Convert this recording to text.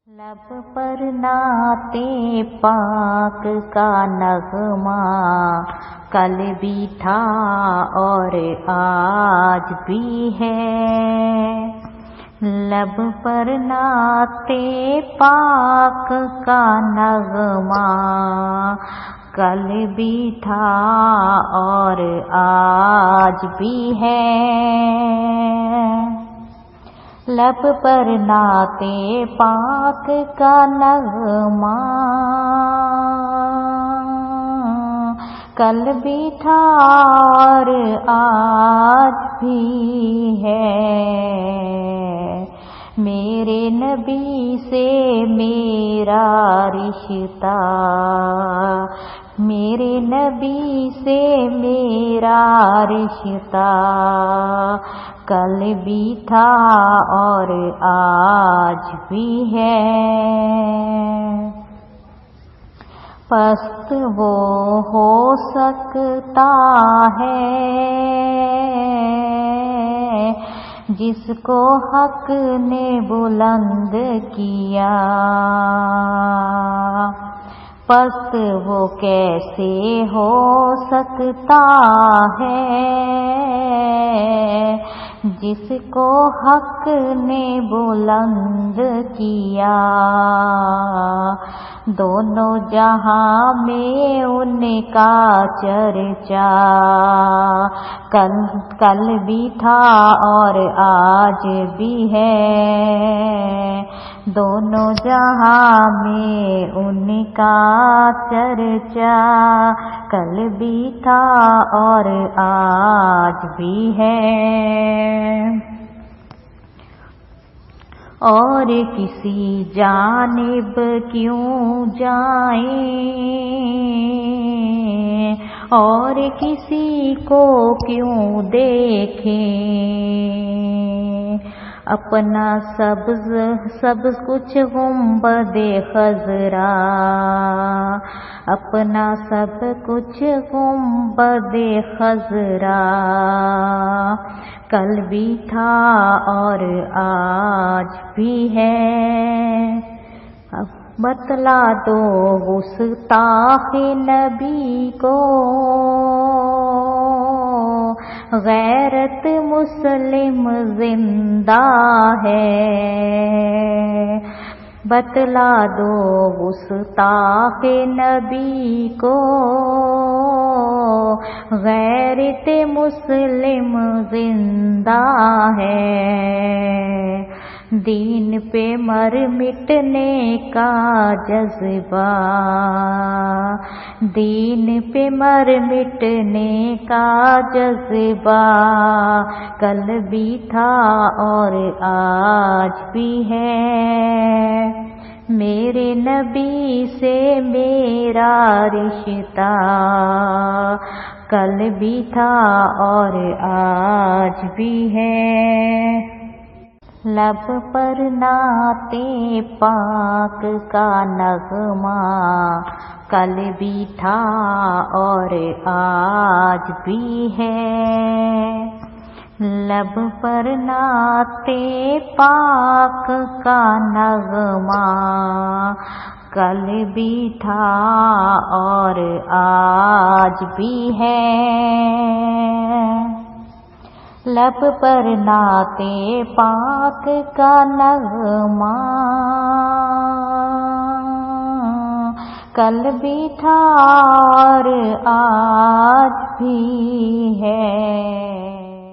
لب پر نعتِ پاک کا نغمہ کل بھی تھا اور آج بھی ہے۔ لب پر نعتِ پاک کا نغمہ کل بھی تھا اور آج بھی ہے۔ لب پر نعتِ پاک کا نغمہ کل بھی تھا اور آج بھی ہے۔ میرے نبی سے میرا رشتہ، میرے نبی سے میرا رشتہ کل بھی تھا اور آج بھی ہے۔ پست وہ ہو سکتا ہے جس کو حق نے بلند کیا، پست وہ کیسے ہو سکتا ہے جس کو حق نے بلند کیا۔ دونوں جہاں میں ان کا چرچا کل بھی تھا اور آج بھی ہے۔ دونوں جہاں میں ان کا چرچا کل بھی تھا اور آج بھی ہے۔ اور کسی جانب کیوں جائیں اور کسی کو کیوں دیکھیں، اپنا سب کچھ گنبد خضرا، اپنا سب کچھ گنبد خضرا کل بھی تھا اور آج بھی ہے۔ اب بتلا دو گستاخ نبی کو غیرت مسلم زندہ ہے۔ بتلا دو گستاخ نبی کو غیرت مسلم زندہ ہے۔ دین پہ مر مٹنے کا جذبہ، دین پہ مر مٹنے کا جذبہ کل بھی تھا اور آج بھی ہے۔ میرے نبی سے میرا رشتہ کل بھی تھا اور آج بھی ہے۔ لب پر نعتِ پاک کا نغمہ کل بھی تھا اور آج بھی ہے۔ لب پر نعتِ پاک کا نغمہ کل بھی تھا اور آج بھی ہے۔ لب پر نعتِ پاک کا نغمہ کل بھی تھا اور آج بھی ہے۔